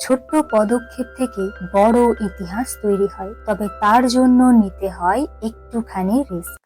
ছোট্ট পদক্ষেপ থেকে বড় ইতিহাস তৈরি হয়, তবে তার জন্য নিতে হয় একটুখানি রিস্ক।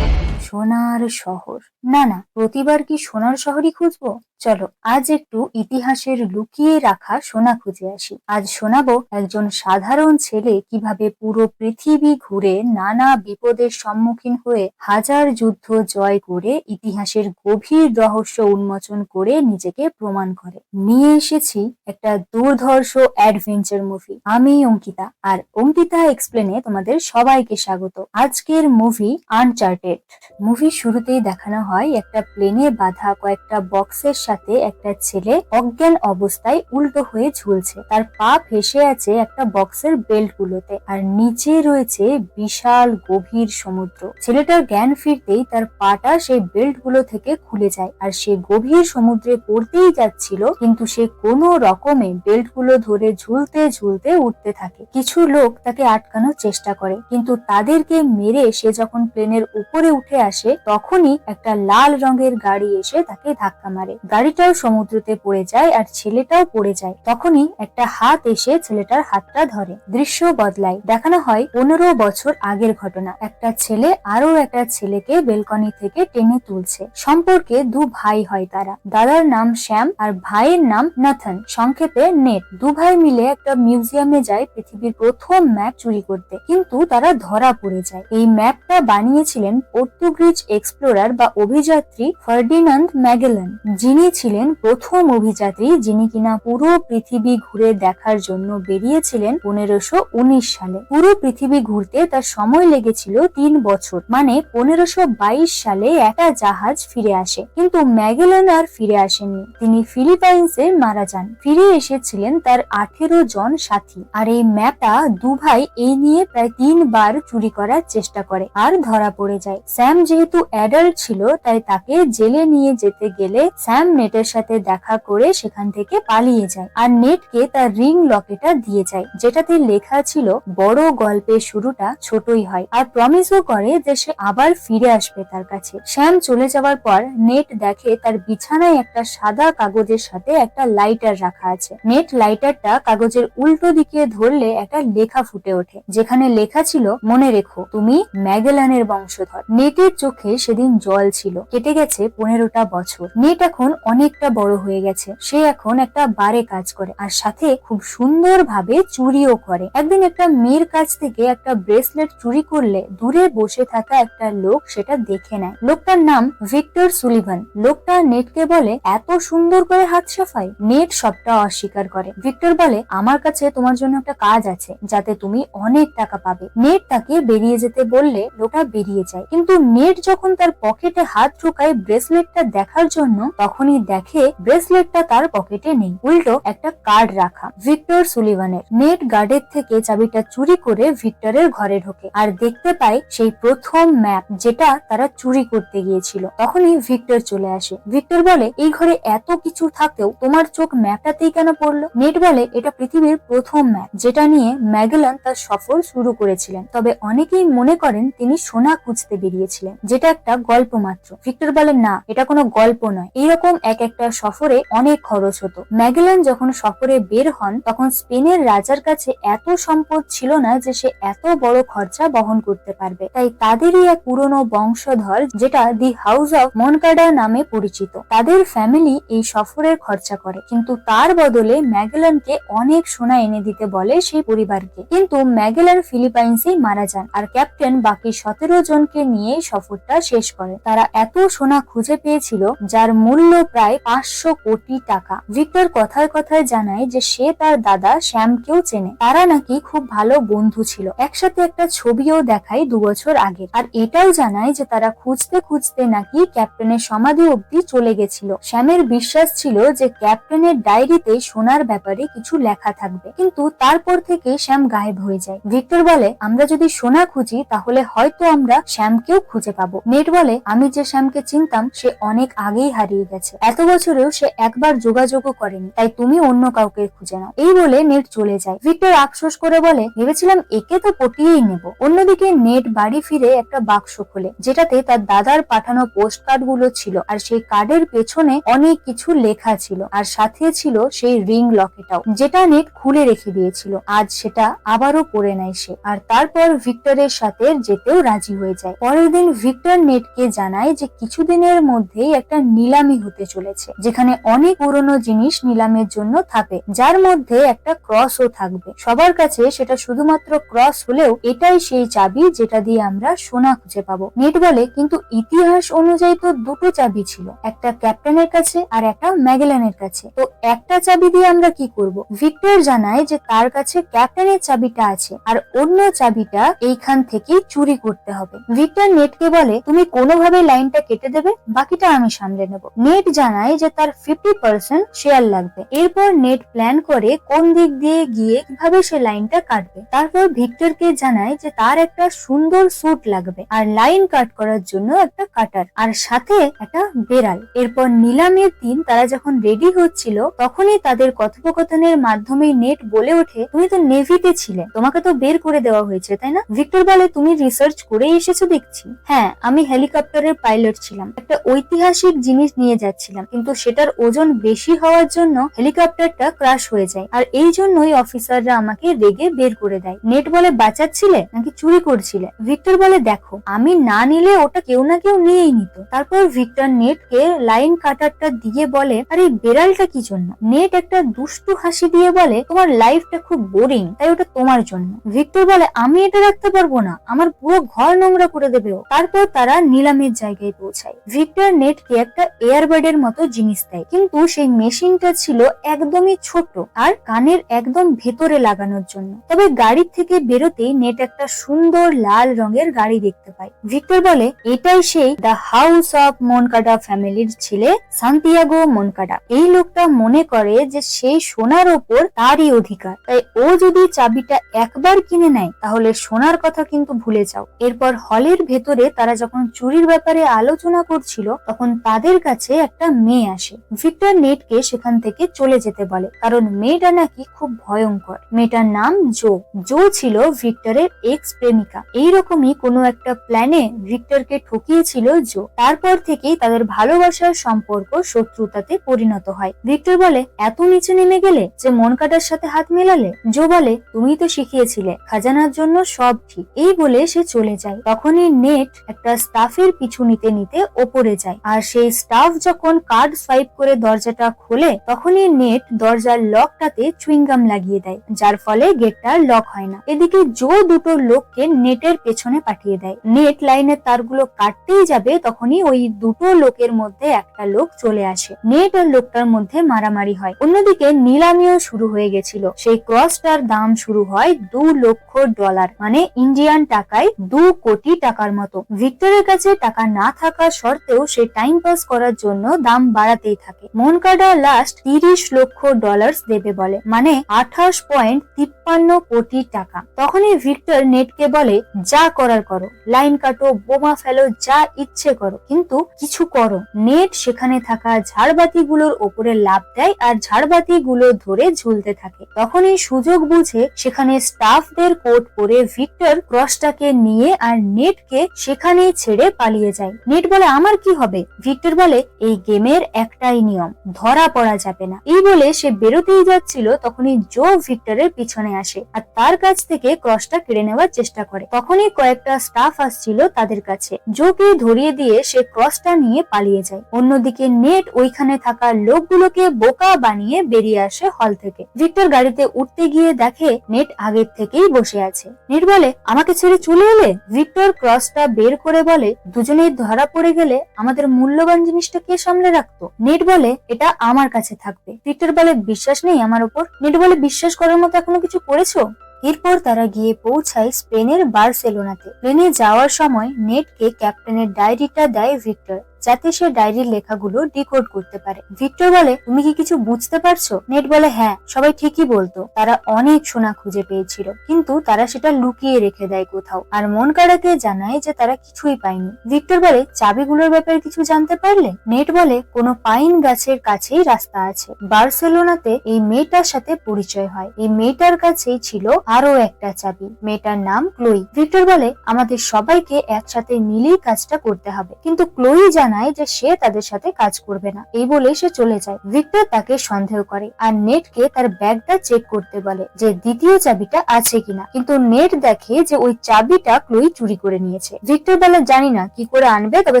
সোনার শহর, না না, প্রতিবার কি সোনার শহরই খুঁজবো? চলো আজ একটু ইতিহাসের লুকিয়ে রাখা সোনা খুঁজে আসি। আজ শোনাবো একজন সাধারণ ছেলে কিভাবে পুরো পৃথিবী ঘুরে নানা বিপদের সম্মুখীন হয়ে হাজার যুদ্ধ জয় করে ইতিহাসের গভীর রহস্য উন্মোচন করে নিজেকে প্রমাণ করে। নিয়ে এসেছি একটা দুর্ধর্ষ অ্যাডভেঞ্চার মুভি। আমি অঙ্কিতা, আর অঙ্কিতা এক্সপ্লেনে তোমাদের সবাইকে স্বাগত। আজকের মুভি আনচার্টেড। মুভির শুরুতেই দেখানো হয় একটা প্লেনে বাঁধা কয়েকটা বক্সের সাথে একটা ছেলে অজ্ঞান অবস্থায় উল্টো হয়ে ঝুলছে। তার পা ফেসে আছে একটা বক্সের বেল্ট গুলোতে, আর নিচে রয়েছে বিশাল গভীর সমুদ্র। ছেলেটার জ্ঞান ফিরতেই তার পাটা সেই বেল্ট গুলো থেকে খুলে যায়, আর সে গভীর সমুদ্রে পড়তেই যাচ্ছিল, কিন্তু সে কোনো রকমে বেল্ট গুলো ধরে ঝুলতে ঝুলতে উঠতে থাকে। কিছু লোক তাকে আটকানোর চেষ্টা করে, কিন্তু তাদেরকে মেরে সে যখন প্লেনের উপরে উঠে আসে তখনই একটা লাল রঙের গাড়ি এসে তাকে ধাক্কা মারে। গাড়িটাও সমুদ্রতে পড়ে যায় আর ছেলেটাও পড়ে যায়। তখনই একটা হাত এসে ছেলেটার হাতটা ধরে। দৃশ্য বদলায়, দেখানো হয় 15 বছর আগের ঘটনা। একটা ছেলে আরো একটা ছেলেকে বেলকনি থেকে টেনে তুলছে। সম্পর্কে দু ভাই হয় তারা। দাদার নাম শ্যাম আর ভাইয়ের নাম নাথন, সংক্ষেপে নেট। দু ভাই মিলে একটা মিউজিয়ামে যায় পৃথিবীর প্রথম ম্যাপ চুরি করতে, কিন্তু তারা ধরা পড়ে যায়। এই ম্যাপটা বানিয়েছিলেন পর্তুগিজ এক্সপ্লোরার বা অভিযাত্রী ফার্ডিনান্দ ম্যাগেলান, যিনি ছিলেন প্রথম অভিযাত্রী যিনি কিনা পুরো পৃথিবী ঘুরে দেখার জন্য বেরিয়েছিলেন 1519 সালে। পুরো পৃথিবী ঘুরতে তার সময় লেগেছিল 3 বছর, মানে 1522 সালে একটা জাহাজ ফিরে আসে। কিন্তু ম্যাগেলান আর ফিরে আসেননি, তিনি ফিলিপাইন্সে মারা যান। ফিরে এসেছিলেন তার 18 জন সাথী। আর এই ম্যাপটা দু ভাই এই নিয়ে প্রায় 3 বার চুরি করার চেষ্টা করে আর ধরা পড়ে যায়। স্যাম যেহেতু অ্যাডাল্ট ছিল, তাই তাকে জেলে নিয়ে যেতে গেলে স্যাম নেটের সাথে দেখা করে সেখান থেকে পালিয়ে যায়, আর নেটকে তার রিং লকেটটা দিয়ে যায়, যেটাতে লেখা ছিল বড় গল্পের শুরুটা ছোটই হয়, আর প্রমিসও করে যে সে আবার ফিরে আসবে তার কাছে। স্যাম চলে যাওয়ার পর নেট দেখে তার বিছানায় একটা সাদা কাগজের সাথে একটা লাইটার রাখা আছে। নেট লাইটারটা কাগজের উল্টো দিকে ধরলে একটা লেখা ফুটে ওঠে, যেখানে লেখা ছিল, মনে রেখো তুমি ম্যাগেলানের বংশধর। নেটের চোখে সেদিন জল ছিল। কেটে গেছে 15টা বছর। নেট এখন অনেকটা বড় হয়ে গেছে। সে এখন একটা বারে কাজ করে, আর সাথে খুব সুন্দর ভাবে চুরিও করে। একদিন একটা মেয়ের কাছ থেকে একটা ব্রেসলেট চুরি করলে দূরে বসে থাকা একটা লোক সেটা দেখে নেয়। লোকটার নাম ভিক্টর সুলিভান। লোকটা নেটকে বলে, এত সুন্দর করে হাত সাফাই? নেট সবটা অস্বীকার করে। ভিক্টর বলে, আমার কাছে তোমার জন্য একটা কাজ আছে, যাতে তুমি অনেক টাকা পাবে। নেট তাকে বেরিয়ে যেতে বললে লোকটা বেরিয়ে যায়, কিন্তু নেট যখন তার পকেটে হাত ঢোকায় ব্রেসলেটটা দেখার জন্য, তখনই দেখে ব্রেসলেটটা তার পকেটে নেই, উল্টো একটা কার্ড রাখা ভিক্টর সুলিভানের। নেট গার্ডের থেকে চাবিটা চুরি করে ভিক্টরের ঘরে ঢোকে, আর দেখতে পায় সেই প্রথম ম্যাপ যেটা তারা চুরি করতে গিয়েছিল। তখনই ভিক্টর চলে আসে। ভিক্টর বলে, এই ঘরে এত কিছু থাকতেও তোমার চোখ ম্যাপটাতেই কেন পড়লো? নেট বলে, এটা পৃথিবীর প্রথম ম্যাপ, যেটা নিয়ে ম্যাগেলান তার সফর শুরু করেছিলেন। তবে অনেকেই মনে করেন তিনি সোনা খুঁজতে বেরিয়েছিলেন, যেটা একটা গল্প মাত্র। ভিক্টর বলে, না, এটা কোনো গল্প নয়। এইরকম এক একটা সফরে অনেক খরচ হতো। ম্যাগেলান যখন সফরে বের হন, তখন স্পেনের রাজার কাছে এত সম্পদ ছিল না যে সে এত বড় খরচা বহন করতে পারবে। তাই তাদেরই এক পুরনো বংশধর, যেটা দি হাউস অফ মনকাডা নামে পরিচিত, তাদের ফ্যামিলি এই সফরের খরচা করে। কিন্তু তার বদলে ম্যাগেলানকে অনেক সোনা এনে দিতে বলে সেই পরিবারকে। কিন্তু ম্যাগেলান ফিলিপাইন্সেই মারা যান, আর ক্যাপ্টেন বাকি 17 জনকে নিয়ে সফরটা শেষ করে। তারা এত সোনা খুঁজে পেয়েছিল যার মূল্য প্রায় 500 কোটি টাকা। ভিক্টর কথায় কথায় জানায় যে সে তার দাদা শ্যামকেও চেনে। তারা নাকি খুব ভালো বন্ধু ছিল। একসাথে একটা ছবিও দেখায় 2 বছর আগে। আর এটাও জানায় যে তারা খুঁজতে খুঁজতে নাকি ক্যাপ্টেনের সমাধি অব্দি চলে গেছিল। শ্যামের বিশ্বাস ছিল যে ক্যাপ্টেনের ডায়েরিতে সোনার ব্যাপারে কিছু লেখা থাকবে, কিন্তু তারপর থেকে শ্যাম গায়েব হয়ে যায়। ভিক্টর বলে, আমরা যদি সোনা খুঁজি তাহলে হয়তো আমরা শ্যামকেও খুঁজে খুঁজে পাবো। নেট বলে, আমি যে শ্যামকে চিনতাম সে অনেক আগেই হারিয়ে গেছে, এত বছরেও সে একবার যোগাযোগও করেনি, তাই তুমি অন্য কাউকে খুঁজে নাও। এই বলে নেট চলে যায়। ভিক্টর আফসোস করে বলে, ভেবেছিলাম একে তো পটিয়েই নেব। অন্যদিকে নেট বাড়ি ফিরে একটা বাক্স খোলে, যেটাতে তার দাদার পাঠানো পোস্ট কার্ড গুলো ছিল, আর সেই কার্ডের পেছনে অনেক কিছু লেখা ছিল, আর সাথে ছিল সেই রিং লকেটাও, যেটা নেট খুলে রেখে দিয়েছিল। আজ সেটা আবারও পরে নেয় সে, আর তারপর ভিক্টরের সাথে যেতেও রাজি হয়ে যায়। পরের দিন ভিক্টর নেটকে জানায় যে কিছুদিনের মধ্যেই একটা নিলামি হতে চলেছে, যেখানে অনেক পুরনো জিনিস নিলামের জন্য থাকবে, যার মধ্যে একটা ক্রসও থাকবে। সবার কাছে সেটা শুধুমাত্র ক্রস হলেও এটাই সেই চাবি যেটা দিয়ে আমরা সোনা খুঁজে পাবো। নেট বলে, কিন্তু ইতিহাস অনুযায়ী তো দুটো চাবি ছিল, একটা ক্যাপ্টেনের কাছে আর একটা ম্যাগেলানের কাছে, তো একটা চাবি দিয়ে আমরা কি করব? ভিক্টর জানায় যে তার কাছে ক্যাপ্টেনের চাবিটা আছে, আর অন্য চাবিটা এইখান থেকে চুরি করতে হবে। ভিক্টর নেটকে বলে, তুমি কোনোভাবে লাইনটা কেটে দেবে, বাকিটা আমি সামলে নেব। নেট জানায় যে তার 50% শেয়ার লাগবে। এরপর নেট প্ল্যান করে কোন দিক দিয়ে গিয়ে কিভাবে সে লাইনটা কাটবে। তারপর ভিক্টরকে জানায় যে তার একটা সুন্দর স্যুট লাগবে, আর লাইন কাট করার জন্য একটা কাটার, আর সাথে একটা বেড়াল। এরপর নিলামের দিন তারা যখন রেডি হচ্ছিল, তখনই তাদের কথোপকথনের মাধ্যমে নেট বলে ওঠে, তুমি তো নেভিতে ছিলে, তোমাকে তো বের করে দেওয়া হয়েছে, তাই না? ভিক্টর বলে, তুমি রিসার্চ করে এসেছো দেখছি। হ্যাঁ, আমি হেলিকপ্টারের পাইলট ছিলাম, একটা ঐতিহাসিক জিনিস নিয়ে যাচ্ছিলাম, কিন্তু সেটার ওজন বেশি হওয়ার জন্য হেলিকপ্টারটা ক্রাশ হয়ে যায়, আর এই জন্যই অফিসাররা আমাকে রেগে বের করে দেয়। নেট বলে, বাঁচাচ্ছিলে নাকি চুরি করছিলে? ভিক্টর বলে, দেখো, আমি না নিলে ওটা কেউ না কেউ নিয়েই নিত। তারপর ভিক্টর নেটকে লাইন কাটারটা দিয়ে বলে, আর এই বেড়ালটা কি জন্য? নেট একটা দুষ্টু হাসি দিয়ে বলে, তোমার লাইফটা খুব বোরিং, তাই ওটা তোমার জন্য। ভিক্টর বলে, আমি এটা রাখতে পারবো না, আমার পুরো ঘর নোংরা করে দেবে ও। তারপর তারা নিলামের জায়গায় পৌঁছায়। ভিক্টর নেটকে একটা এয়ারবাডের মতো জিনিস দেয়, কিন্তু সেই মেশিনটা ছিল একদমই ছোট আর কানের একদম ভেতরে লাগানোর জন্য। তবে গাড়ি থেকে বেরোতেই নেট একটা সুন্দর লাল রঙের গাড়ি দেখতে পায়। ভিক্টর বলে, এটাই সেই দ্য হাউস অফ মনকাডা ফ্যামিলির ছেলে সান্তিয়াগো মনকাডা। এই লোকটা মনে করে যে সেই সোনার ওপর তারই অধিকার, তাই ও যদি চাবিটা একবার কিনে নেয় তাহলে সোনার কথা কিন্তু ভুলে যাও। এরপর হলের ভেতরে তারা যখন চুরির ব্যাপারে আলোচনা করছিল, তখন তাদের কাছে একটা মেয়ে আসে। ভিক্টর নেটকে সেখান থেকে চলে যেতে বলে, কারণ মেয়েটা নাকি খুব ভয়ঙ্কর। মেয়েটার নাম জো। জো ছিল ভিক্টরের এক্স প্রেমিকা। এইরকমই কোনো একটা প্ল্যানে ভিক্টরকে ঠকিয়েছিল জো। তারপর থেকেই তাদের ভালোবাসার সম্পর্ক শত্রুতাতে পরিণত হয়। ভিক্টর বলে, এত নিচে নেমে গেলে যে মন কাটার সাথে হাত মেলালে? জো বলে, তুমি তো শিখিয়েছিলে খাজানার জন্য সব ঠিক। এই বলে সে চলে যায়। তখনই নেট একটা স্টাফের পিছু নিতে নিতে ওপরে যায়, আর সেই স্টাফ যখন কার্ড সোয়াইপ করে দরজাটা খোলে, তখনই নেট দরজার লকটাতে চুইংগাম লাগিয়ে দেয়, যার ফলে গেটটা লক হয় না। এদিকে জো দুটো লোককে নেটের পেছনে পাঠিয়ে দেয়। নেট লাইনের তারগুলো কাটতেই যাবে, তখনই ওই দুটো লোকের মধ্যে একটা লোক চলে আসে। নেট আর লোকটার মধ্যে মারামারি হয়। অন্যদিকে নিলামিও শুরু হয়ে গেছিল। সেই ক্রসটার দাম শুরু হয় $2,00,000, মানে ইন্ডিয়ান টাকায় 2 কোটি টাকার মতো। ভিক্টরের কাছে টাকা না থাকা সত্ত্বেও সে টাইম পাস করার জন্য দাম বাড়াতেই থাকে। মনকাডা লাস্ট $30,00,000 দেবে বলে, মানে 28.53 কোটি টাকা। তখনই ভিক্টর নেটকে বলে, যা করার করো, লাইন কাটো, বোমা ফেলো, যা ইচ্ছে করো, কিন্তু কিছু করো। নেট সেখানে থাকা ঝাড়বাতি গুলোর ওপরে লাফ দেয়, আর ঝাড়বাতি গুলো ধরে ঝুলতে থাকে। তখনই সুযোগ বুঝে সেখানে স্টাফদের কোট পরে ভিক্টর ক্রসটাকে নিয়ে আর নেটকে সেখানেই ছেড়ে পালিয়ে যায়। নেট বলে, আমার কি হবে? ভিক্টর বলে, এই গেমের একটাই নিয়ম, ধরা পড়া যাবে না। এই বলে সে বেরোতেই যাচ্ছিল, তখনই জো ভিক্টরের পিছনে আসে আর তার কাছ থেকে ক্রসটা কেড়ে নেওয়ার চেষ্টা করে। তখনই কয়েকটা স্টাফ আসছিল তাদের কাছে। জোকে ধরিয়ে দিয়ে সে ক্রসটা নিয়ে পালিয়ে যায়। অন্যদিকে নেট ওইখানে থাকা লোকগুলোকে বোকা বানিয়ে বেরিয়ে আসে হল থেকে। ভিক্টর গাড়িতে উঠতে গিয়ে দেখে নেট আগের থেকেই বসে আছে। নেট বলে, আমাকে ছেড়ে চলে এলে? ভিক্টর ক্রসটা বের করে বলে, দুজনেই ধরা পড়ে গেলে আমাদের মূল্যবান জিনিসটা কে সামলে রাখতো? নেট বলে, এটা আমার কাছে থাকবে। ভিক্টর বলে, বিশ্বাস নেই আমার উপর? নেট বলে, বিশ্বাস করার মতো এখনো কিছু করেছো? এরপর তারা গিয়ে পৌঁছায় স্পেনের বার্সেলোনাতে। প্লেনে যাওয়ার সময় নেটকে ক্যাপ্টেনের ডায়েরিটা দেয় ভিক্টর। যাতে সে ডায়েরির লেখাগুলো ডিকোড করতে পারে। ভিক্টর বলে, তুমি কি কিছু বুঝতে পারছো? নেট বলে, হ্যাঁ, সবাই ঠিকই বলতো, তারা অনেক সোনা খুঁজে পেয়েছিল, কিন্তু তারা সেটা লুকিয়ে রেখে দেয় কোথাও, আর মন কাড়াকে জানায় যে তারা কিছুই পায়নি। ভিক্টর বলে, চাবিগুলোর ব্যাপারে কিছু জানতে পারলে? নেট বলে, কোনো পাইন গাছের কাছেই রাস্তা আছে। বার্সেলোনাতে এই মেয়েটার সাথে পরিচয় হয়। এই মেয়েটার কাছেই ছিল আরো একটা চাবি। মেয়েটার নাম ক্লোই। ভিক্টর বলে, আমাদের সবাইকে একসাথে মিলেই কাজটা করতে হবে, কিন্তু ক্লোই জানায় যে সে তাদের সাথে কাজ করবে না। এই বলে সে চলে যায়। ভিক্টর তাকে সন্দেহ করে আর নেটকে তার ব্যাগটা চেক করতে বলে যে দ্বিতীয় চাবিটা আছে কিনা, কিন্তু নেট দেখে যে ওই চাবিটা ক্লোই চুরি করে নিয়েছে। ভিক্টর বলে, জানি না কি করে আনবে, তবে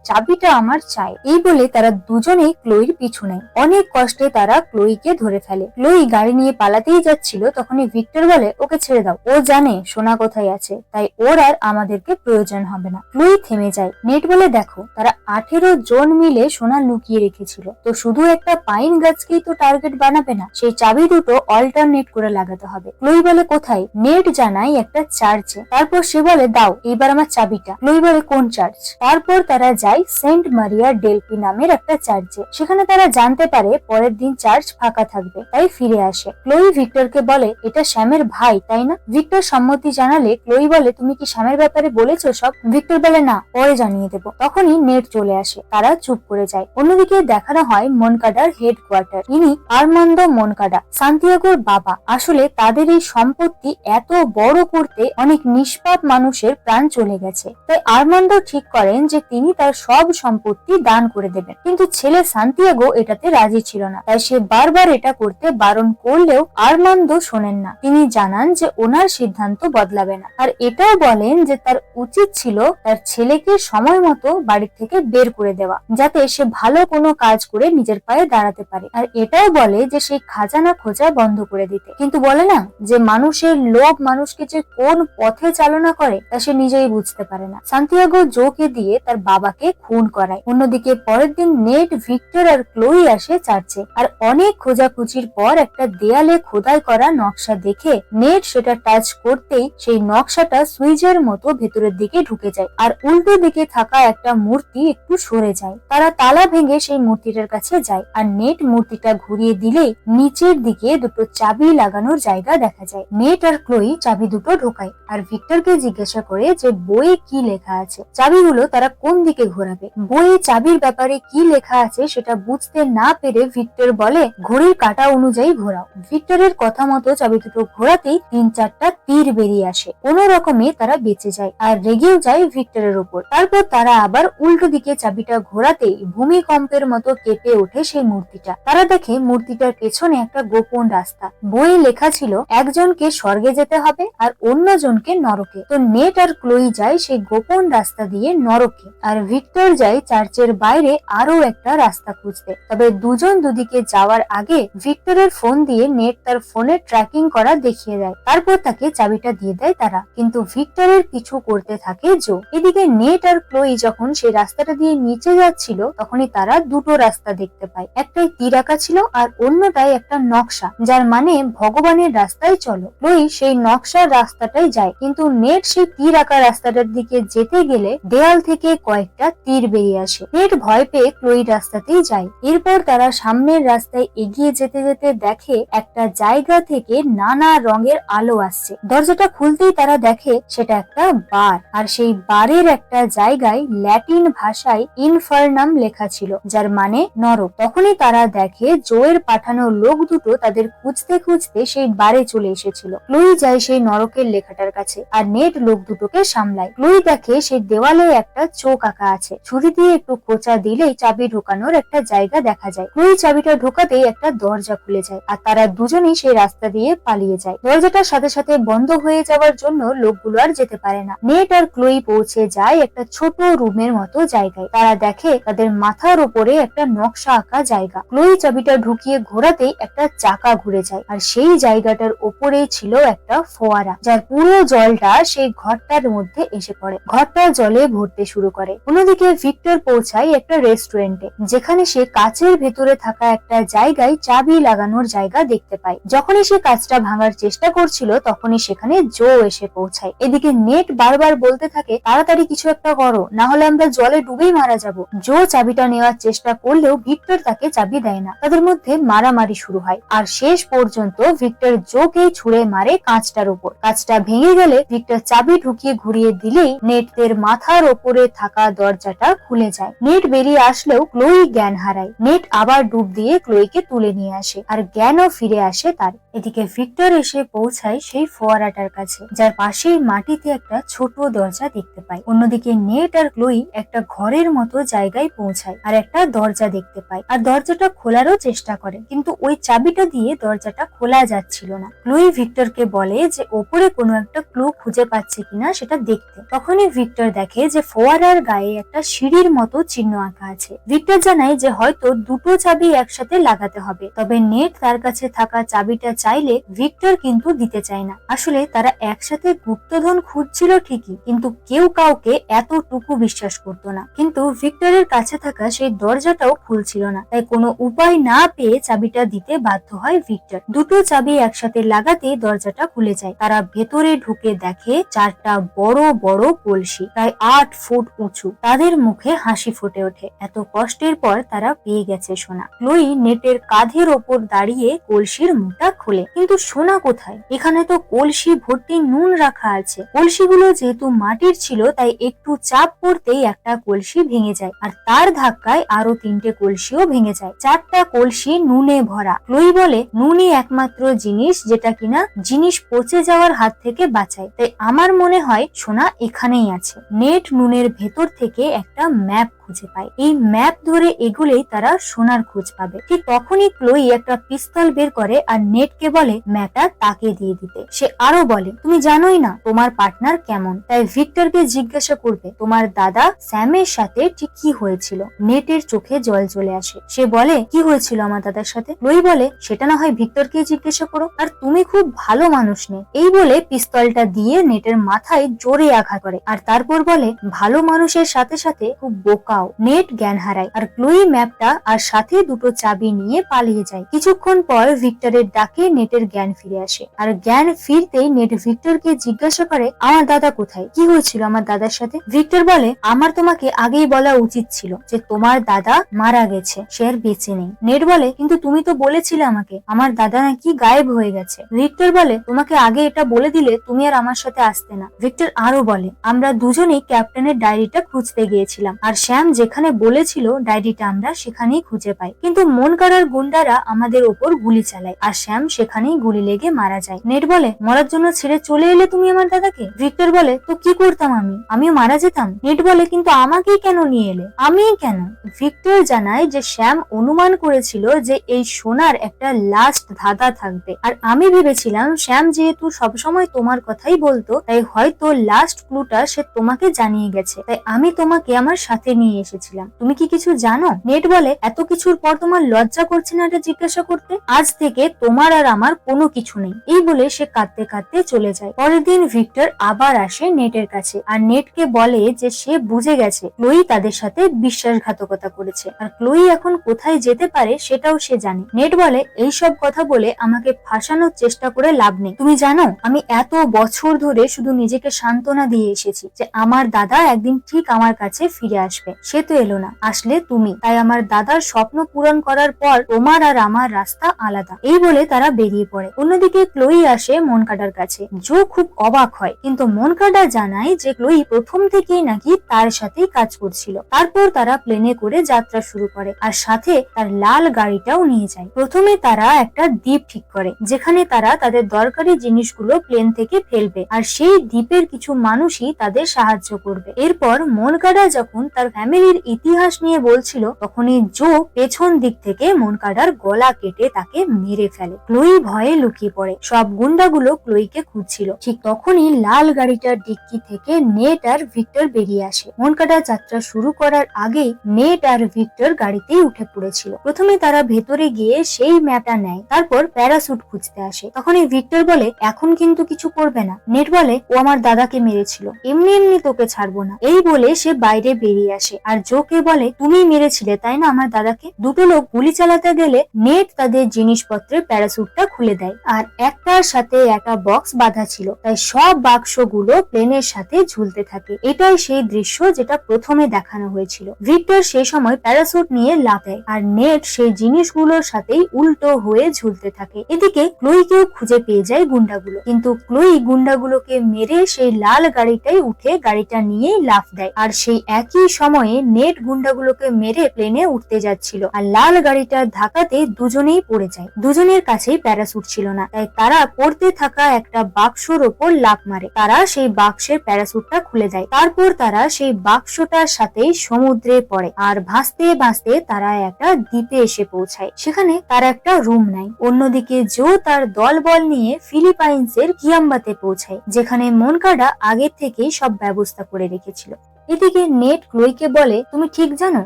চাবিটা আমার চাই। এই বলে তারা দুজনেই ক্লোইর পিছু নেয়। অনেক কষ্টে তারা ক্লোইকে ধরে ফেলে। ক্লোই গাড়ি নিয়ে পালাতেই যাচ্ছিল, তখনই ভিক্টর বলে, ওকে ছেড়ে দাও, ও জানে সোনা কোথায় আছে, তাই ওর আর আমাদেরকে প্রয়োজন হবে না। ক্লোই থেমে যায়। নেট বলে, দেখো, তারা 18 জন মিলে সোনা লুকিয়ে রেখেছিল, তো শুধু একটা পাইন গাছকেই তো টার্গেট বানাবে না, সেই চাবি দুটো অল্টারনেট করে লাগাতে হবে। ক্লোই বলে, কোথায়? নেট জানায় একটা চার্চে। তারপর সে বলে, দাও এইবার আমার চাবিটা। ক্লোই বলে, কোন চার্চ? তারপর তারা যায় সেন্ট মারিয়া ডেলপি নামের একটা চার্চে। সেখানে তারা জানতে পারে পরের দিন চার্চ ফাঁকা থাকবে, তাই ফিরে আসে। ক্লোই ভিক্টরকে বলে, এটা শ্যামের ভাই তাই না? ভিক্টর সম্মতি জানালে ক্লোই বলে, তুমি কি শ্যামের ব্যাপারে বলেছো সব? ভিক্টর বলে, না, পরে জানিয়ে দেবো। তখনই নেট চলে আসে। তারা চুপ করে যায়। অন্যদিকে দেখানো হয় মনকাডার হেডকোয়ার্টার। ইনি আর্মান্দো মনকাডা, সান্তিয়াগোর বাবা। আসলে তাদের এই সম্পত্তি এত বড় করতে অনেক নিষ্পাপ মানুষের প্রাণ চলে গেছে, তাই আর্মান্দো ঠিক করেন যে তিনি তার সব সম্পত্তি দান করে দেবেন। কিন্তু ছেলে সান্তিয়াগো এটাতে রাজি ছিল না, তাই সে বারবার এটা করতে বারণ করলেও আর্মান্দো শোনেন না। তিনি জানান যে ওনার সিদ্ধান্ত বদলাবে না, আর এটাও বলেন যে তার উচিত ছিল তার ছেলেকে সময় মতো বাড়ি থেকে বের করে দেওয়া, যাতে সে ভালো কোনো কাজ করে নিজের পায়ে দাঁড়াতে পারে। আর এটাও বলে যে সেই খাজানা খোঁজা বন্ধ করে দিতে। কিন্তু বলে না যে মানুষের লোভ মানুষকে যে কোন পথে চালনা করে তা সে নিজেই বুঝতে পারে না। সান্তিয়াগো জোকে দিয়ে তার বাবাকে খুন করায়। অন্যদিকে পরের দিন নেট, ভিক্টর আর ক্লোই আসে চার্চে, আর অনেক খোঁজাখুঁজির পর একটা দেয়ালে খোদাই করা নকশা দেখে নেট সেটা টাচ করতেই সেই নকশাটা সুইচের মতো ভেতরের দিকে ঢুকে যায়, আর উল্টো দিকে থাকা একটা মূর্তি একটু সরে যায়। তারা তালা ভেঙে সেই মূর্তিটার কাছে যায়, আর নেট মূর্তিটা ঘুরিয়ে দিলেই নিচের দিকে দুটো চাবি লাগানোর জায়গা দেখা যায়। নেট আর ক্লোই চাবি দুটো ঢোকায় আর ভিক্টরকে জিজ্ঞাসা করে যে বইয়ে কি লেখা আছে, চাবিগুলো তারা কোন দিকে ঘোরাবে। বইয়ে চাবির ব্যাপারে কি লেখা আছে সেটা বুঝতে না পেরে ভিক্টর বলে, ঘড়ির কাঁটা অনুযায়ী ঘোরাও। ভিক্টরের কথা মতো চাবি দুটো ঘোরাতেই 3-4টা তীর বেরিয়ে আসে। কোনো রকমে তারা বেঁচে যায় আর রেগেও যায় ভিক্টরের উপর। তারপর তারা আবার উল্টো দিকে চাবিটা ঘোরাতেই ভূমিকম্পের মতো কেঁপে ওঠে সেই মূর্তিটা। তারা দেখে মূর্তিটার পেছনে একটা গোপন রাস্তা। বইয়ে লেখা ছিল একজনকে স্বর্গে যেতে হবে আর অন্যজনকে নরকে। তো নেট আর ক্লোই যায় সেই গোপন রাস্তা দিয়ে নরকে, আর ভিক্টর যায় চার্চের বাইরে আরো একটা রাস্তা খুঁজতে। তবে দুজন দুদিকে যাওয়ার আগে ভিক্টরের ফোন দিয়ে নেট তার ফোনে ট্র্যাকিং করা দেখিয়ে দেয়। তারপর তাকে চাবিটা দিয়ে দেয় তারা, কিন্তু ভিক্টরের পিছু করতে থাকে জো। এদিকে নেট আর ক্লোই যখন সেই রাস্তাটা দিয়ে নিচে যাচ্ছিল তখনই তারা দুটো রাস্তা দেখতে পায়। একটাই তীর আঁকা ছিল আর অন্যটাই একটা নকশা, যার মানে ভগবানের রাস্তায় চলো। ক্লোই সেই নকশার রাস্তাটাই যায়, কিন্তু নেট সেই তীর আঁকা রাস্তাটার দিকে যেতে গেলে দেয়াল থেকে কয়েকটা তীর বেরিয়ে আসে। নেট ভয় পেয়ে ক্লোই রাস্তাতেই যায়। এরপর তারা সামনের রাস্তায় এগিয়ে যেতে যেতে দেখে একটা জায়গা থেকে নানা রঙের আলো আসছে। দরজাটা খুলতেই তারা দেখে সেটা একটা বার, আর সেই বারের একটা জায়গায় ল্যাটিন ভাষায় ইনফার্নাম লেখা ছিল, যার মানে নরক। তখনই তারা দেখে জোয়ের পাঠানো লোক দুটো তাদের খুঁজতে খুঁজতে সেই বারে চলে এসেছিল। ক্লোই যায় সেই নরকের লেখাটার কাছে, আর নেট লোক দুটোকে সামলায়। ক্লোই দেখে সেই দেওয়ালে একটা চোখ আঁকা আছে। ছুরি দিয়ে একটু খোঁচা দিলেই চাবি ঢোকানোর একটা জায়গা দেখা যায়। ক্লোই চাবিটা ঢোকাতেই একটা দরজা খুলে যায়, আর তারা দুজনেই সেই রাস্তা দিয়ে পালিয়ে যায়। দরজাটার সাথে সাথে বন্ধ হয়ে যাওয়ার জন্য লোকগুলো আর যেতে পারে না। নেট আর ক্লোই পৌঁছে যায় একটা ছোট রুমের মতো জায়গায়। তারা দেখে তাদের মাথার উপরে একটা নকশা আঁকা জায়গা। ক্লোই চাবিটা ঢুকিয়ে ঘোরাতেই একটা চাকা ঘুরে যায়, আর সেই জায়গাটার ওপরেই ছিল একটা ফোয়ারা, যার পুরো জলটা সেই ঘরটার মধ্যে এসে পড়ে। ঘরটা জলে ভরতে শুরু করে। অন্যদিকে ভিক্টর পৌঁছায় একটা রেস্টুরেন্টে, যেখানে সে কাচের ভেতরে থাকা একটা জায়গায় চাবি লাগানোর জায়গা দেখতে পায়। যখনই সে কাচটা ভাঙার চেষ্টা করছিল তখনই সেখানে জো এসে পৌঁছায়। এদিকে নেট বারবার বলতে থাকে, তাড়াতাড়ি কিছু একটা করো, না হলে আমরা জলে ডুবেই মারা যাব। জো চাবিটা নেওয়ার চেষ্টা করলেও ভিক্টর তাকে চাবি দেয় না। তাদের মধ্যে মারামারি শুরু হয় আর শেষ পর্যন্ত ভিক্টর জোকে ছুঁড়ে মারে কাঁচটার উপর। কাঁচটা ভেঙে গেলে ভিক্টর চাবি ঢুকিয়ে ঘুরিয়ে দিলেই নেটদের মাথার ওপরে থাকা দরজাটা খুলে যায়। নেট বেরিয়ে আসলেও ক্লোই জ্ঞান হারায়। নেট আবার ডুব দিয়ে ক্লোইকে তুলে নিয়ে আসে আর জ্ঞানও ফিরে আসে তার। এদিকে ভিক্টর এসে পৌঁছায় সেই ফোয়ারাটার কাছে, যার পাশেই মাটিতে একটা ছোট দরজা দেখতে পায়। অন্যদিকে নেট আর ক্লোই একটা ঘরের মতো জায়গায় পৌঁছায় আর একটা দরজা দেখতে পায় আর দরজাটা খোলারও চেষ্টা করে, কিন্তু ওই চাবিটা দিয়ে দরজাটা খোলা যাচ্ছিল না। ক্লোই ভিক্টরকে বলে যে ওপরে কোনো একটা ক্লু খুঁজে পাচ্ছে কিনা সেটা দেখতে। তখনই ভিক্টর দেখে যে ফোয়ারার গায়ে একটা সিঁড়ির মতো চিহ্ন আঁকা আছে। ভিক্টর জানায় যে হয়তো দুটো চাবি একসাথে লাগাতে হবে। তবে নেট তার কাছে থাকা চাবিটা চাইলে ভিক্টর কিন্তু দিতে চায় না। আসলে তারা একসাথে গুপ্তধন খুঁজছিল ঠিকই, কিন্তু কেউ কাউকে এতটুকু বিশ্বাস করতো না। কিন্তু ভিক্টরের কাছে থাকা সেই দরজাটাও খুলছিল না, তাই কোনো উপায় না পেয়ে চাবিটা দিতে বাধ্য হয় ভিক্টর। দুটো চাবি একসাথে লাগাতে দরজাটা খুলে যায়। তারা ভেতরে ঢুকে দেখে চারটা বড় বড় কলসি, প্রায় 8 ফুট উঁচু। তাদের মুখে হাসি ফুটে ওঠে। এত কষ্টের পর তারা পেয়ে গেছে সোনা। ক্লোই নেটের কাঁধের ওপর দাঁড়িয়ে কলসির মুখটা খুলে, কিন্তু সোনা কোথায়? এখানে তো কলসি ভর্তি নুন রাখা আছে। কলসিগুলো যেহেতু মাটির ছিল তাই একটু চাপ পড়তেই একটা কলসি ভেঙে যায় আর তার ধাক্কায় আরো 3টে কলসিও ভেঙে যায়। 4টা কলসি নুনে ভরা। ক্লোই বলে নুনই একমাত্র জিনিস যেটা কিনা জিনিস পচে যাওয়ার হাত থেকে বাঁচায়, তাই আমার মনে হয় সোনা এখানেই আছে। নেট নুনের ভেতর থেকে একটা ম্যাপ খুঁজে পায়। এই ম্যাপ ধরে এগুলেই তারা সোনার খোঁজ পাবে। ঠিক তখনই ক্লোই একটা পিস্তল বের করে আর নেটকে বলে ম্যাপটা তাকে দিয়ে দিতে। সে আরো বলে তুমি জানোই না তোমার পার্টনার কেমন, তাই ভিক্টরকে জিজ্ঞাসা করবে তোমার দাদা স্যামের সাথে ঠিক কি হয়েছিল। নেটের চোখে জল চলে আসে। সে বলে কি হয়েছিল আমার দাদার সাথে? ক্লোই বলে সেটা না হয় ভিক্টরকে জিজ্ঞাসা করো, আর তুমি খুব ভালো মানুষ নে। এই বলে পিস্তলটা দিয়ে নেটের মাথায় জোরে আঘাত করে আর তারপর বলে ভালো মানুষের সাথে সাথে খুব বোকাও। নেট জ্ঞান হারায় আর ক্লোই ম্যাপটা আর সাথে দুটো চাবি নিয়ে পালিয়ে যায়। কিছুক্ষণ পর ভিক্টরের ডাকে নেটের জ্ঞান ফিরে আসে আর জ্ঞান ফিরতেই নেট ভিক্টরকে জিজ্ঞাসা করে আমার দাদা কোথায়, কি হয়েছিল আমার দাদার সাথে? ভিক্টর বলে আমার তোমাকে আগেই বলা উচিত ছিল যে তোমার দাদা মারা গেছে, সে আর বেঁচে নেই। নেট বলে কিন্তু তুমি তো বলেছিলে আমাকে আমার দাদা নাকি গায়েব হয়ে গেছে। ভিক্টর বলে তোমাকে আগে এটা বলে দিলে তুমি আর আমার সাথে আসতে না। ভিক্টর আরো বলে আমরা দুজনেই ক্যাপ্টেনের ডায়েরিটা খুঁজতে গিয়েছিলাম আর শ্যাম যেখানে বলেছিল ডায়েরিটা আমরা সেখানেই খুঁজে পাই, কিন্তু মন কাড়ার গুন্ডারা আমাদের ওপর গুলি চালায় আর শ্যাম সেখানেই গুলি লেগে মারা যায়। নেট বলে মরার জন্য ছেড়ে চলে এলে তুমি আমার দাদাকে? ভিক্টর বলে তো কি করতাম আমিও মারা যেতাম। নেট বলে কিন্তু আমাকেই কেন নিয়ে এলে? আমি কেন? ভিক্টর জানায় যে শ্যাম অনুমান করেছিল যে এই সোনার একটা লাস্ট ধাঁধা থাকবে আর আমি ভেবেছিলাম শ্যাম যেহেতু সবসময় তোমার কথাই বলতো তাই হয়তো লাস্ট ক্লুটা সে তোমাকে জানিয়ে গেছে, তাই আমি তোমাকে আমার সাথে নিয়ে এসেছিলাম। তুমি কি কিছু জানো? নেট বলে এত কিছুর পর তোমার লজ্জা করছে না এটা জিজ্ঞাসা করতে? আজ থেকে তোমার আর আমার কোনো কিছু নেই। এই বলে সে কাঁদতে কাঁদতে চলে যায়। পরের দিন ভিক্টর আবার আসে নেটের কাছে আর নেটকে বলে যে সে বুঝে গেছে ক্লোই তাদের সাথে বিশ্বাসঘাতকতা করেছে আর ক্লোই এখন কোথায় যেতে পারে সেটাও সে জানে। নেট বলে এইসব কথা বলে আমাকে ফাঁসানোর চেষ্টা করে লাভ নেই। তুমি জানো আমি এত বছর ধরে শুধু নিজেকে সান্ত্বনা দিয়ে এসেছি যে আমার দাদা একদিন ঠিক আমার কাছে ফিরে আসবে। সে তো এলো না, আসলে তুমি। তাই আমার দাদার স্বপ্ন পূরণ করার পর তোমার আর আমার রাস্তা আলাদা। এই বলে তারা বেরিয়ে পড়ে। অন্যদিকে ক্লোই আসে মনকাডার কাছে। জো খুব অবাক হয়, কিন্তু মনকাডা জানায় যে ক্লোই প্রথম থেকেই নাকি তার সাথেই কাজ করছিল। তারপর তারা প্লেনে করে যাত্রা শুরু করে আর সাথে তার লাল গাড়িটাও নিয়ে যায়। প্রথমে তারা একটা দ্বীপ ঠিক করে যেখানে তারা তাদের দরকারি জিনিসগুলো প্লেন থেকে ফেলবে আর সেই দ্বীপের কিছু মানুষই তাদের সাহায্য করবে। এরপর মনকাডা যখন তার ফ্যামিলির ইতিহাস নিয়ে বলছিল তখনই জো পেছন দিক থেকে মনকাডার গলা কেটে তাকে মেরে ফেলে। ক্লোই ভয়ে লুকিয়ে পড়ে। সব গুন্ডাগুলো ক্লোইকে খুঁজছিল। ঠিক তখনই লাল গাড়িটার ডিক্কি থেকে নেট আর ভিক্টর বেরিয়ে আসে। মনকাডা যাত্রা শুরু করার আগেই নেট আর ভিক্টর গাড়িতেই উঠে পড়েছিল। প্রথমে তারা ভেতরে গিয়ে সেই ম্যাপটা নেয়, তারপর প্যারাসুট খুঁজতে আসে। তখনই ভিক্টর বলে এখন কিন্তু কিছু করবে না। নেট বলে ও আমার দাদাকে মেরেছিল, এমনি এমনি তোকে ছাড়বো না। এই বলে সে বাইরে বেরিয়ে আসে আর জোকে বলে তুমি মেরেছিলে তাই না আমার দাদাকে? দুটো লোক গুলি চালাতে গেলে নেট তাদের জিনিসপত্রের প্যারাসুটটা খুলে দেয় আর একটার সাথে একটা বক্স বাঁধা ছিল, তাই সব বাক্সগুলো প্লেনের সাথে ঝুলতে থাকে। এটাই সেই দৃশ্য যেটা প্রথমে দেখা দেখানো হয়েছিল। ভিক্টর সেই সময় প্যারাসুট নিয়ে লাফ দেয় আর নেট সেই জিনিসগুলোর সাথেই উল্টো হয়ে ঝুলতে থাকে। এদিকে ক্লোইকেও খুঁজে পেয়ে যায় গুন্ডাগুলো, কিন্তু ক্লোই গুন্ডাগুলোকে মেরে সেই লাল গাড়িটাই উঠে গাড়িটা নিয়েই লাফ দেয়। আর সেই একই সময়ে নেট গুন্ডাগুলোকে মেরে প্লেনে উঠতে যাচ্ছিল আর লাল গাড়িটার ধাক্কাতে দুজনেই পড়ে যায়। দুজনের কাছেই প্যারাসুট ছিল না, তাই তারা পড়তে থাকা একটা বাক্সর ওপর লাফ মারে। তারা সেই বাক্সের প্যারাসুটটা খুলে দেয়। তারপর তারা সেই বাক্সটার সাথেই সমুদ্রে পড়ে আর ভাসতে ভাসতে তারা একটা দ্বীপে এসে পৌঁছায়। সেখানে তারা একটা রুম নেয়। অন্যদিকে জো তার দলবল নিয়ে ফিলিপাইন্সের কিয়াম্বাতে পৌঁছায়, যেখানে মোনকাডা আগে থেকেই সব ব্যবস্থা করে রেখেছিল। এদিকে নেট ক্লোইকে বলে, তুমি ঠিক জানো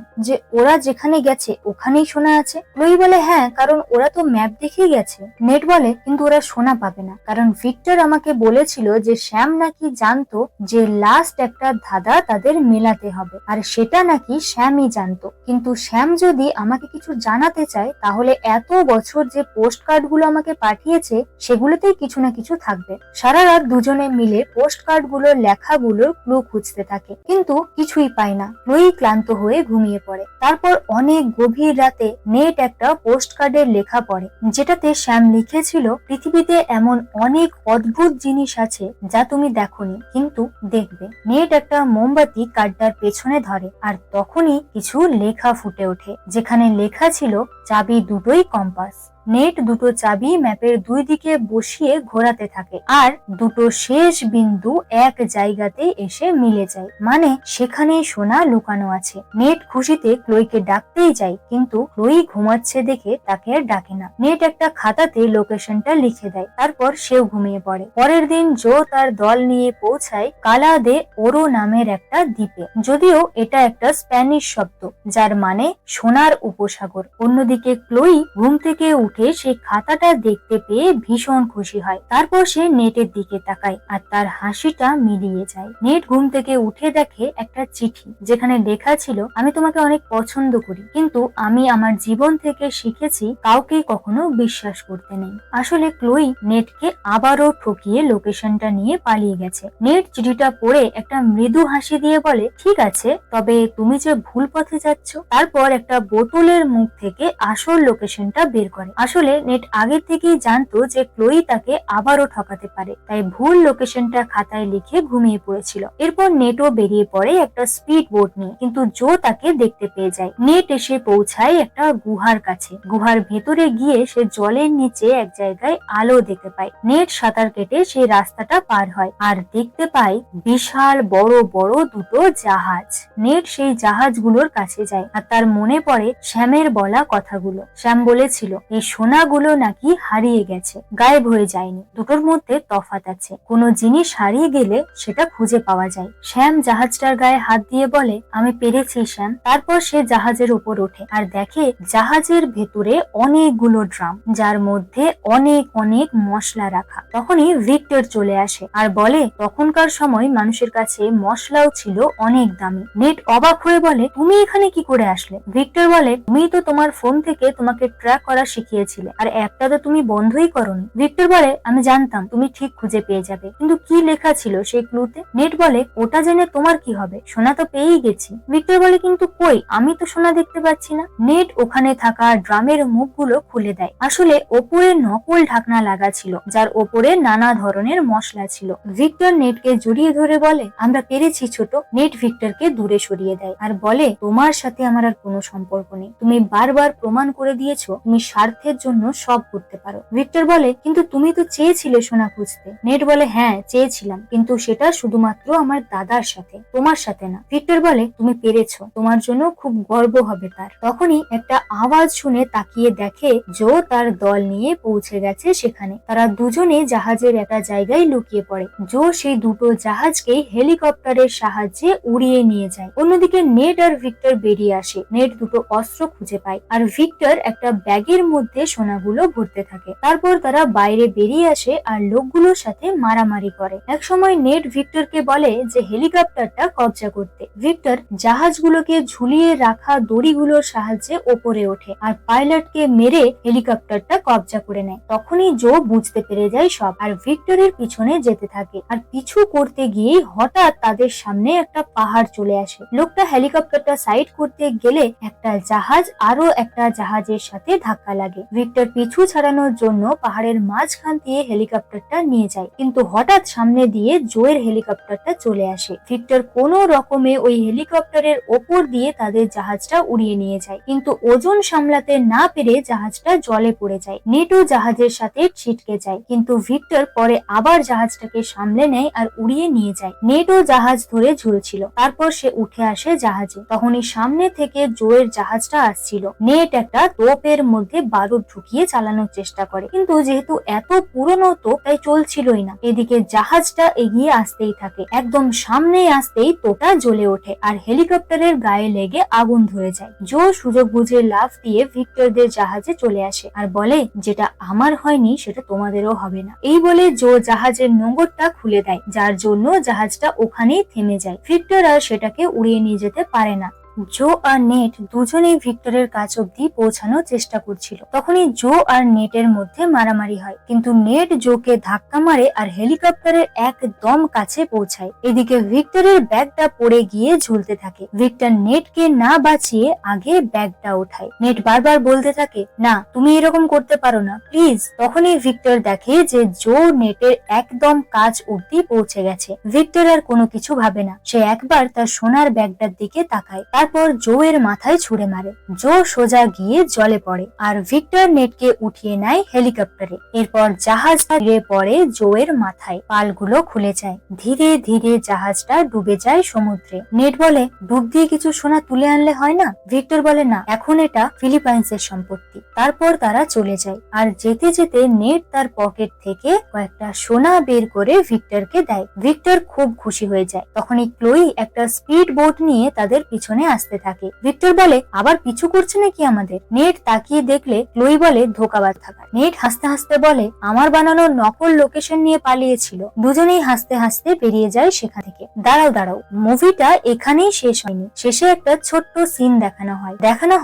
যে ওরা যেখানে গেছে ওখানেই সোনা আছে? ক্লোই বলে, হ্যাঁ, কারণ ওরা তো ম্যাপ দেখে গেছে। নেট বলে, কিন্তু ওরা সোনা পাবে না, কারণ ভিক্টর আমাকে বলেছিল যে শ্যাম নাকি জানতো যে লাস্ট একটা ধাঁধা তাদের মেলাতে হবে, আর সেটা নাকি শ্যামই জানতো। কিন্তু শ্যাম যদি আমাকে কিছু জানাতে চায় তাহলে এত বছর যে পোস্ট কার্ড গুলো আমাকে পাঠিয়েছে সেগুলোতেই কিছু না কিছু থাকবে। সারা রাত দুজনে মিলে পোস্ট কার্ড গুলোর লেখাগুলোর ক্লু খুঁজতে থাকে, কিন্তু কিছুই পায় না। ক্লোই ক্লান্ত হয়ে ঘুমিয়ে পড়ে। তারপর অনেক গভীর রাতে নেট একটা পোস্ট কার্ডের লেখা পড়ে, যেটাতে শ্যাম লিখেছিল, পৃথিবীতে এমন অনেক অদ্ভুত জিনিস আছে যা তুমি দেখোনি, কিন্তু দেখবে। নেট একটা মোমবাতি কার্ডটার পেছনে ধরে আর তখনই কিছু লেখা ফুটে ওঠে, যেখানে লেখা ছিল, চাবি দুটোই কম্পাস। নেট দুটো চাবি ম্যাপের দুই দিকে বসিয়ে ঘোরাতে থাকে আর দুটো শেষ বিন্দু এক জায়গাতে এসে মিলে যায়, মানে সেখানেই সোনা লুকানো আছে। নেট খুশিতে ক্লোইকে ডাকতেই যায়, কিন্তু ক্লোই ঘুমাচ্ছে দেখে তাকে আর ডাকে না। নেট একটা খাতাতে লোকেশনটা লিখে দেয়, তারপর সেও ঘুমিয়ে পড়ে। পরের দিন জো তার দল নিয়ে পৌঁছায় কালা দে ওরো নামের একটা দ্বীপে, যদিও এটা একটা স্প্যানিশ শব্দ যার মানে সোনার উপসাগর। অন্যদিকে ক্লোই ঘুম থেকে উঠে সেই খাতাটা দেখতে পেয়ে ভীষণ খুশি হয়। তারপর সে নেটের দিকে তাকায় আর তার হাসিটা মিলিয়ে যায়। নেট ঘুম থেকে উঠে দেখে একটা চিঠি, যেখানে লেখা ছিল, আমি তোমাকে অনেক পছন্দ করি, কিন্তু আমি আমার জীবন থেকে শিখেছি কাউকে কখনো বিশ্বাস করতে নেই। আসলে ক্লোই নেটকে আবারও ঠকিয়ে লোকেশনটা নিয়ে পালিয়ে গেছে। নেট চিঠিটা পড়ে একটা মৃদু হাসি দিয়ে বলে, ঠিক আছে, তবে তুমি যে ভুল পথে যাচ্ছ। তারপর একটা বোতলের মুখ থেকে আসল লোকেশনটা বের করে। আসলে নেট আগে থেকেই জানতো যে ক্লোই তাকে আবারও ঠকাতে পারে, তাই ভুল লোকেশনটা খাতায় লিখে ঘুমিয়ে পড়েছিল। এরপর নেটও বেরিয়ে পড়ে একটা স্পিড বোট নিয়ে, কিন্তু জো তাকে দেখতে পেয়ে যায়। নেট এসে পৌঁছায় একটা গুহার কাছে। গুহার ভেতরে গিয়ে সে জলের নিচে এক জায়গায় আলো দেখতে পায়। নেট সাঁতার কেটে সেই রাস্তাটা পার হয় আর দেখতে পায় বিশাল বড় বড় দুটো জাহাজ। নেট সেই জাহাজগুলোর কাছে যায় আর তার মনে পড়ে শ্যামের বলা কথাগুলো। শ্যাম বলেছিল এই সোনাগুলো নাকি হারিয়ে গেছে, গায়েব হয়ে যায়নি। দুটোর মধ্যে তফাৎ আছে, কোনো জিনিস হারিয়ে গেলে সেটা খুঁজে পাওয়া যায়। শ্যাম জাহাজটার গায়ে হাত দিয়ে বলে, আমি পেরেছি শ্যাম। তারপর সে জাহাজের উপর ওঠে আর দেখে জাহাজের ভেতরে অনেকগুলো ড্রাম, যার মধ্যে অনেক অনেক মশলা রাখা। তখনই ভিক্টর চলে আসে আর বলে, তখনকার সময় মানুষের কাছে মশলাও ছিল অনেক দামি। নেট অবাক হয়ে বলে, তুমি এখানে কি করে আসলে? ভিক্টর বলে, তুমি তো তোমার ফোন থেকে তোমাকে ট্র্যাক করা শিখিয়েছিলে, আর একটা তো তুমি বন্ধই করোনি। ভিক্টর বলে, আমি জানতাম তুমি ঠিক খুঁজে পেয়ে যাবে, কিন্তু কি লেখা ছিল সেই ক্লুতে? নেট বলে, ওটা জেনে তোমার কি হবে, সোনা তো পেয়েই গেছি। ভিক্টর বলে, কিন্তু কই, আমি তো সোনা দেখতে পাচ্ছি না। নেট ওখানে থাকা ড্রামের মুখগুলো খুলে দেয়। আসলে ওপরে নকল ঢাকনা লাগা ছিল, যার ওপরে নানা ধরনের মশলা ছিল। ভিক্টর নেটকে জড়িয়ে ধরে বলে, আমরা পেরেছি ছোট। নেট ভিক্টরকে দূরে সরিয়ে দেয় আর বলে, তোমার সাথে আমার আর কোনো সম্পর্ক নেই। তুমি বারবার প্রমাণ করে দিয়েছো তুমি স্বার্থের জন্য সব করতে পারো। ভিক্টর বলে, কিন্তু তুমি তো চেয়েছিলে সোনা খুঁজতে। নেট বলে, হ্যাঁ চেয়েছিলাম, কিন্তু সেটা শুধুমাত্র আমার দাদার সাথে, তোমার সাথে না। ভিক্টর বলে, তুমি পেরেছো, তোমার জন্য খুব গর্ব হবে তার। তখনই একটা আওয়াজ শুনে তাকিয়ে দেখে জো তার দল নিয়ে পৌঁছে গেছে সেখানে। তারা দুজনে জাহাজের একটা জায়গায় লুকিয়ে পড়ে। জো সেই দুটো জাহাজকে হেলিকপ্টারের সাহায্যে উড়িয়ে নিয়ে যায়। অন্যদিকে নেট আর ভিক্টর বেরিয়ে আসে। নেট দুটো অস্ত্র খুঁজে পায় আর ভিক্টর একটা ব্যাগের মধ্যে মধ্যে সোনাগুলো ভরতে থাকে। তারপর তারা বাইরে বেরিয়ে আসে আর লোকগুলোর সাথে মারামারি করে। একসময় নেট ভিক্টরকে বলে যে হেলিকপ্টারটা কবজা করতে। ভিক্টর জাহাজগুলোকে ঝুলিয়ে রাখা দড়িগুলোর সাহায্যে ওপরে ওঠে আর পাইলটকে মেরে হেলিকপ্টারটা কবজা করে নেয়। তখনই জো বুঝতে পেরে যায় সব আর ভিক্টরের পিছনে যেতে থাকে। আর পিছু করতে গিয়ে হঠাৎ তাদের সামনে একটা পাহাড় চলে আসে। লোকটা হেলিকপ্টারটা সাইড করতে গেলে একটা জাহাজ আরো একটা জাহাজের সাথে ধাক্কা লাগে। ভিক্টর পিছু ছাড়ানোর জন্য পাহাড়ের মাঝখান দিয়ে হেলিকপ্টারটা নিয়ে যায়, কিন্তু হঠাৎ সামনে দিয়ে জোয়ের হেলিকপ্টারটা চলে আসে। ভিক্টর কোনো রকমে ওই হেলিকপ্টারের ওপর দিয়ে তাদের জাহাজটা উড়িয়ে নিয়ে যায়, কিন্তু ওজন সামলাতে না পেরে জাহাজটা জলে পড়ে যায়। নেটও জাহাজের সাথে ছিটকে যায়, কিন্তু ভিক্টর পরে আবার জাহাজটাকে সামলে নেয় আর উড়িয়ে নিয়ে যায়। নেটও জাহাজ ধরে ঝুলছিল। তারপর সে উঠে আসে জাহাজে। তখনই সামনে থেকে জোয়ের জাহাজটা আসছিল। নেট একটা তোপের মধ্যে বারুদ ঢুকিয়ে চালানোর চেষ্টা করে, কিন্তু যেহেতু এত পুরনো তোপ তাই চলছিলই না। এদিকে জাহাজটা এগিয়ে আসতেই থাকে। একদম সামনে আসতেই তোপটা জ্বলে ওঠে আর হেলিকপ্টারের গায়ে লেগে আগুন ধরে যায়। জো সুযোগ বুঝে লাফ দিয়ে ভিক্টরদের জাহাজে চলে আসে আর বলে, যেটা আমার হয়নি সেটা তোমাদেরও হবে না। এই বলে জো জাহাজের নোঙরটা খুলে দেয়, যার জন্য জাহাজটা ওখানেই থেমে যায়। ভিক্টর আর সেটাকে উড়িয়ে নিয়ে যেতে পারে না। জো আর নেট দুজনেই ভিক্টরের কাছ অব্দি পৌঁছানোর চেষ্টা করছিল। তখনই জো আর নেটের মধ্যে মারামারি হয়, কিন্তু নেট জোকে ধাক্কা মারে আর হেলিকপ্টারের একদম কাছে পৌঁছায়। এদিকে ভিক্টরের ব্যাগটা পড়ে গিয়ে ঝুলতে থাকে। ভিক্টর নেটকে না বাঁচিয়ে আগে ব্যাগটা ওঠায়। নেট বারবার বলতে থাকে, না তুমি এরকম করতে পারো না, প্লিজ। তখনই ভিক্টর দেখে যে জো নেটের একদম কাছ অব্দি পৌঁছে গেছে। ভিক্টর আর কোনো কিছু ভাবে না, সে একবার তার সোনার ব্যাগটার দিকে তাকায়। তারপর জো এর মাথায় ছুড়ে মারে। জো সোজা গিয়ে জলে পড়ে আর ভিক্টর নেটকে উঠিয়ে নেয় হেলিকপ্টারে। এরপর জাহাজটা ধীরে পড়ে জো এর মাথায়। পালগুলো খুলে যায়। ধীরে ধীরে জাহাজটা ডুবে যায় সমুদ্রে। নেট বলে, ডুব দিয়ে কিছু সোনা তুলে আনলে হয় না? ভিক্টর বলে, না, এখন এটা ফিলিপাইন্সের সম্পত্তি। তারপর তারা চলে যায় আর যেতে যেতে নেট তার পকেট থেকে কয়েকটা সোনা বের করে ভিক্টরকে দেয়। ভিক্টর খুব খুশি হয়ে যায়। তখনই ক্লোই একটা স্পিড বোট নিয়ে তাদের পিছনে আসতে থাকে। ভিক্টর বলে, আবার পিছু করছে নাকি আমাদের? নেট তাকিয়ে দেখলে ক্লোই বলে, ধোঁকাবাজ থাকা। নেট হাসতে হাসতে বলে, আমার বানানো নকল লোকেশন নিয়ে পালিয়েছিল। দুজনেই হাসতে হাসতে বেরিয়ে যায় সেখান থেকে। দাঁড়াও দাঁড়াও, মুভিটা এখানেই শেষ হয়নি। শেষে একটা ছোট্ট সিন দেখানো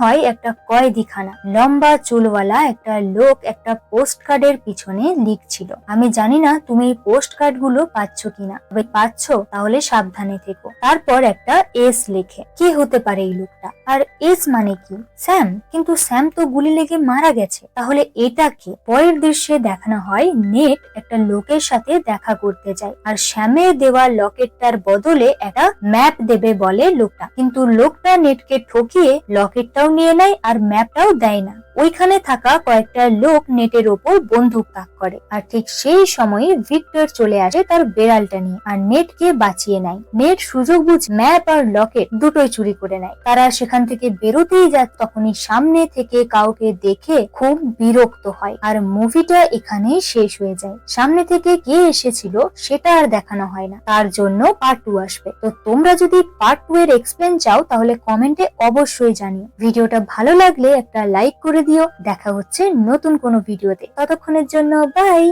হয় একটা কয়েদিখানা। লম্বা চুলওয়ালা একটা লোক একটা পোস্ট কার্ডের পিছনে লিখছিল, আমি জানি না তুমি এই পোস্ট কার্ড গুলো পাচ্ছ কিনা, তবে পাচ্ছ তাহলে সাবধানে থেকো। তারপর একটা এস লেখে। কে হতে পারে এই লোকটা? আর এস মানে কি? স্যাম। কিন্তু স্যাম তো গুলি লেগে মারা গেছে, তাহলে এটা কে? পরের দৃশ্যে দেখানো হয় নেট একটা লোকের সাথে দেখা করতে যায় আর শ্যামের দেওয়া লকেটটার বদলে একটা ম্যাপ দেবে বলে লোকটা, কিন্তু লোকটা নেটকে ঠকিয়ে লকেটটাও নিয়ে নেয় আর ম্যাপটাও দেয় না। ওইখানে থাকা কয়েকটা লোক নেটের ওপর বন্দুক তাক করে আর ঠিক সেই সময় ভিক্টর চলে আসে তার বেড়ালটা নিয়ে আর নেটকে বাঁচিয়ে নেয়। নেট সুযোগ বুঝে ম্যাপ আর লকেট দুটোই চুরি করে নেয়। তারা সেখান থেকে বেরোতেই যায়, তখনই সামনে থেকে কাউকে দেখে খুব বিরক্ত হয় আর মুভিটা এখানেই শেষ হয়ে যায়। সামনে থেকে কে এসেছিল সেটা আর দেখানো হয় না, তার জন্য পার্ট 2 আসবে। তো তোমরা যদি পার্ট 2 এর এক্সপ্লেন চাও তাহলে কমেন্টে অবশ্যই জানিও। ভিডিওটা ভালো লাগলে একটা লাইক করে দিও। দেখা হচ্ছে নতুন কোনো ভিডিওতে। ততক্ষণের জন্য বাই।